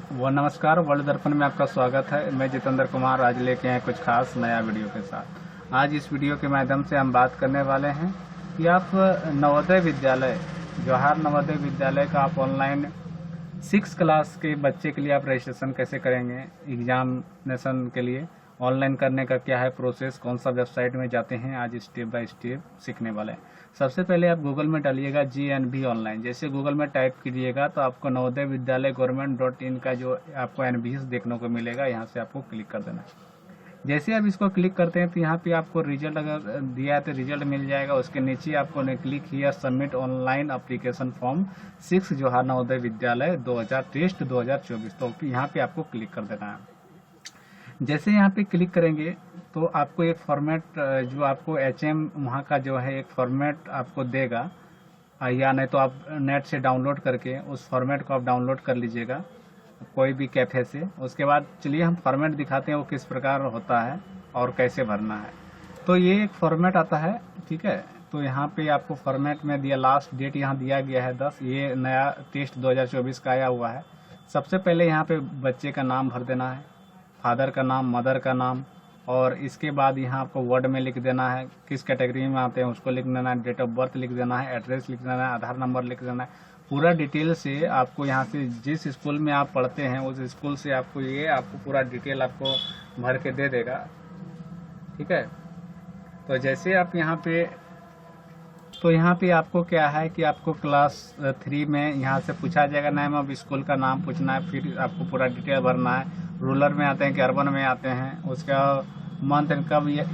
वो नमस्कार, वर्ल्ड दर्पण में आपका स्वागत है। मैं जितेंद्र कुमार आज लेके आए कुछ खास नया वीडियो के साथ। आज इस वीडियो के माध्यम से हम बात करने वाले हैं कि आप नवोदय विद्यालय, जवाहर नवोदय विद्यालय का आप ऑनलाइन 6 क्लास के बच्चे के लिए आप रजिस्ट्रेशन कैसे करेंगे। एग्जामिनेशन के लिए ऑनलाइन करने का क्या है प्रोसेस, कौन सा वेबसाइट में जाते हैं, आज स्टेप बाय स्टेप सीखने वाले हैं। सबसे पहले आप गूगल में डालिएगा GNV ऑनलाइन। जैसे गूगल में टाइप कीजिएगा तो आपको नवोदय विद्यालय गवर्नमेंट.in का जो आपको NVS देखने को मिलेगा, यहाँ से आपको क्लिक कर देना है। जैसे आप इसको क्लिक करते हैं तो यहाँ पे आपको रिजल्ट अगर दिया है तो रिजल्ट मिल जाएगा। उसके नीचे आपको click here submit online application form 6 Jawahar Navodaya Vidyalaya 2023-2024, तो यहाँ पे आपको क्लिक कर देना है। जैसे यहाँ पे क्लिक करेंगे तो आपको एक फॉर्मेट जो आपको HM वहाँ का जो है एक फॉर्मेट आपको देगा, या नहीं तो आप नेट से डाउनलोड करके उस फॉर्मेट को आप डाउनलोड कर लीजिएगा कोई भी कैफे से। उसके बाद चलिए हम फॉर्मेट दिखाते हैं वो किस प्रकार होता है और कैसे भरना है। तो ये एक फॉर्मेट आता है, ठीक है। तो यहाँ पे आपको फॉर्मेट में दिया, लास्ट डेट यहाँ दिया गया है 10, ये नया टेस्ट 2024 का आया हुआ है। सबसे पहले यहाँ पे बच्चे का नाम भर देना है, फादर का नाम, मदर का नाम, और इसके बाद यहाँ आपको वर्ड में लिख देना है किस कैटेगरी में आते हैं उसको लिख देना है, डेट ऑफ बर्थ लिख देना है, एड्रेस लिख देना है, आधार नंबर लिख देना है। पूरा डिटेल से आपको यहाँ से जिस स्कूल में आप पढ़ते हैं उस स्कूल से आपको पूरा डिटेल आपको भर के दे देगा, ठीक है। तो जैसे आप यहाँ पे आपको क्या है कि आपको क्लास 3 में यहाँ से पूछा जाएगा नेम ऑफ स्कूल का नाम पूछना है, फिर आपको पूरा डिटेल भरना है। रूरल में आते हैं कि अर्बन में आते हैं, उसका मंथ एंड कब, ये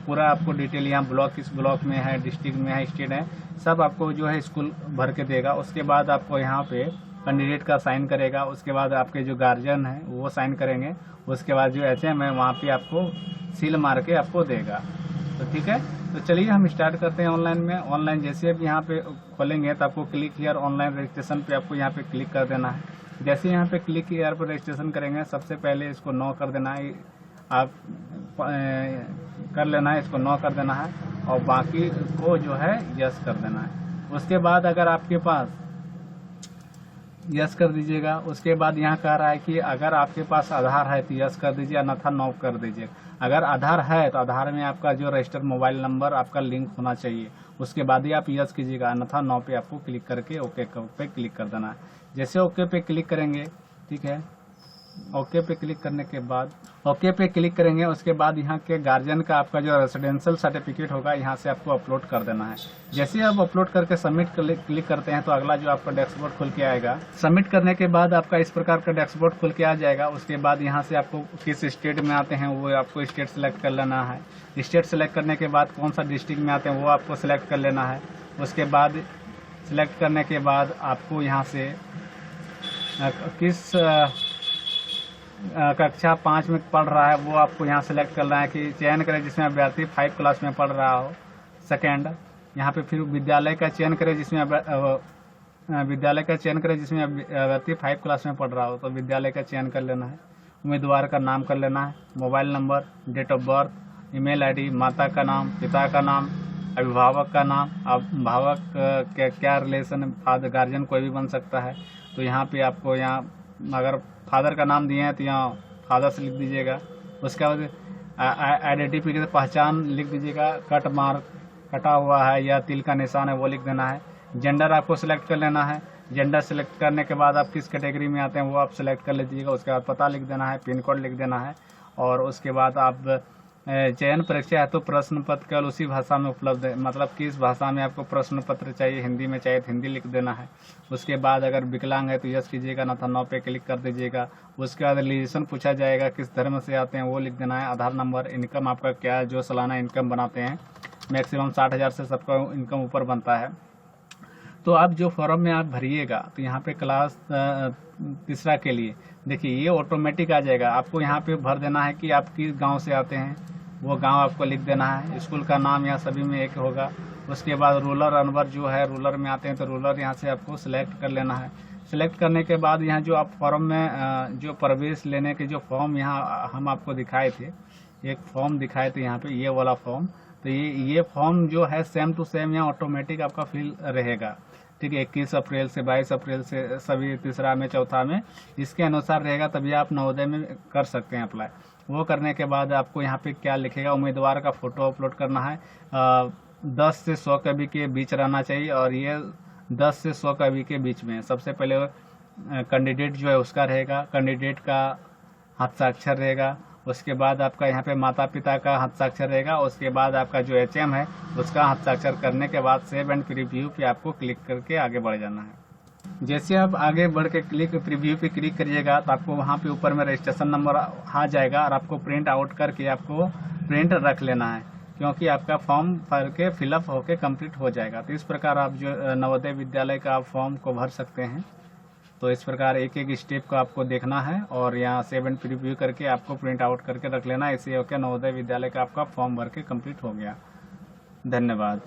पूरा आपको डिटेल यहाँ ब्लॉक किस ब्लॉक में है, डिस्ट्रिक्ट में है, स्टेट है, सब आपको जो है स्कूल भर के देगा। उसके बाद आपको यहाँ पे कैंडिडेट का साइन करेगा, उसके बाद आपके जो गार्जियन है वो साइन करेंगे, उसके बाद जो HM है वहाँ पे आपको सील मार के आपको देगा। तो ठीक है, तो चलिए हम स्टार्ट करते हैं ऑनलाइन में। ऑनलाइन जैसे अब यहाँ पे खोलेंगे तो आपको क्लिक हियर ऑनलाइन रजिस्ट्रेशन पे आपको यहाँ पे क्लिक कर देना है। जैसे यहाँ पे क्लिक हियर पर रजिस्ट्रेशन करेंगे, सबसे पहले इसको नो कर देना है, आप कर लेना है, इसको नो कर देना है और बाकी को जो है यस कर देना है। उसके बाद अगर आपके पास यस कर दीजिएगा। उसके बाद यहाँ कह रहा है कि अगर आपके पास आधार है तो यस कर दीजिए, अन्यथा नो कर दीजिए। अगर आधार है तो आधार में आपका जो रजिस्टर्ड मोबाइल नंबर आपका लिंक होना चाहिए, उसके बाद ही आप यस कीजिएगा, अन्यथा नो पे आपको क्लिक करके ओके पे क्लिक कर देना है। जैसे ओके पे क्लिक करेंगे, ठीक है, ओके पे क्लिक करने के बाद ओके पे क्लिक करेंगे, उसके बाद यहाँ के गार्जियन का आपका जो रेसिडेंशियल सर्टिफिकेट होगा यहाँ से आपको अपलोड कर देना है। जैसे आप अपलोड करके सबमिट क्लिक करते हैं तो अगला जो आपका डैशबोर्ड खुल के आएगा। सबमिट करने के बाद आपका इस प्रकार का डैशबोर्ड खुल के आ जाएगा। उसके बाद यहाँ से आपको किस स्टेट में आते हैं वो आपको स्टेट सेलेक्ट कर लेना है। स्टेट सेलेक्ट करने के बाद कौन सा डिस्ट्रिक्ट में आते हैं वो आपको सिलेक्ट कर लेना है। उसके बाद सिलेक्ट करने के बाद आपको यहाँ से किस कक्षा 5 में पढ़ रहा है वो आपको यहाँ सेलेक्ट करना है कि चयन करें जिसमें अभ्यर्थी 5 क्लास में पढ़ रहा हो। सेकेंड, यहाँ पे फिर विद्यालय का चयन करें जिसमें अभ्यर्थी 5 क्लास में पढ़ रहा हो, तो विद्यालय का चयन कर लेना है। उम्मीदवार का नाम कर लेना है, mobile number, date of birth, email ID, माता का नाम, पिता का नाम, अभिभावक का नाम, अभिभावक क्या रिलेशन, फादर गार्जियन कोई भी बन सकता है। तो यहाँ पे आपको अगर फादर का नाम दिए हैं तो यहाँ फादर से लिख दीजिएगा। उसके बाद आइडेंटिफिकेशन पहचान लिख दीजिएगा, कट मार्क कटा हुआ है या तिल का निशान है वो लिख देना है। जेंडर आपको सिलेक्ट कर लेना है। जेंडर सिलेक्ट करने के बाद आप किस कैटेगरी में आते हैं वो आप सिलेक्ट कर लीजिएगा। उसके बाद पता लिख देना है, पिन कोड लिख देना है। और उसके बाद आप चयन परीक्षा है तो प्रश्न पत्र केवल उसी भाषा में उपलब्ध है, मतलब किस भाषा में आपको प्रश्न पत्र चाहिए, हिंदी में चाहिए तो हिंदी लिख देना है। उसके बाद अगर विकलांग है तो यस कीजिएगा, ना था नो पे क्लिक कर दीजिएगा। उसके बाद रिलीजन पूछा जाएगा, किस धर्म से आते हैं वो लिख देना है। आधार नंबर, इनकम आपका क्या है, जो सालाना इनकम बनाते हैं, मैक्सिमम 60,000 से सबका इनकम ऊपर बनता है। तो आप जो फॉर्म में आप भरिएगा तो यहाँ पे क्लास 3 के लिए देखिए ये ऑटोमेटिक आ जाएगा। आपको यहाँ पे भर देना है कि आप किस गांव से आते हैं, वो गांव आपको लिख देना है। स्कूल का नाम यहाँ सभी में एक होगा। उसके बाद रूरल अनवर जो है, रूरल में आते हैं तो रूरल यहाँ से आपको सिलेक्ट कर लेना है। सिलेक्ट करने के बाद यहाँ जो आप फॉर्म में जो प्रवेश लेने के जो फॉर्म यहाँ हम आपको दिखाए थे, एक फॉर्म दिखाए थे यहाँ पे, ये वाला फॉर्म, तो ये फॉर्म जो है सेम टू सेम यहाँ ऑटोमेटिक आपका फिल रहेगा। ठीक है, 21 अप्रैल से 22 अप्रैल से सभी तीसरा में चौथा में इसके अनुसार रहेगा, तभी आप नवोदय में कर सकते हैं अप्लाई। वो करने के बाद आपको यहाँ पे क्या लिखेगा, उम्मीदवार का फ़ोटो अपलोड करना है, 10 से 100 कभी के बीच रहना चाहिए, और ये 10 से 100 कभी के बीच में सबसे पहले कैंडिडेट जो है उसका रहेगा, कैंडिडेट का हस्ताक्षर रहेगा, उसके बाद आपका यहाँ पे माता पिता का हस्ताक्षर रहेगा, उसके बाद आपका जो HM है उसका हस्ताक्षर करने के बाद सेव एंड प्रीव्यू पे आपको क्लिक करके आगे बढ़ जाना है। जैसे आप आगे बढ़ के प्रीव्यू पे क्लिक करिएगा तो आपको वहाँ पे ऊपर में रजिस्ट्रेशन नंबर आ जाएगा, और आपको प्रिंट आउट करके आपको प्रिंट रख लेना है, क्योंकि आपका फॉर्म भर के फिलअप होके कंप्लीट हो जाएगा। तो इस प्रकार आप जो नवोदय विद्यालय का आप फॉर्म को भर सकते हैं। तो इस प्रकार एक एक स्टेप को आपको देखना है, और यहाँ सेव एंड प्रीव्यू करके आपको प्रिंट आउट करके रख लेना है। इसे होकर नवोदय विद्यालय का आपका फॉर्म भर के कंप्लीट हो गया। धन्यवाद।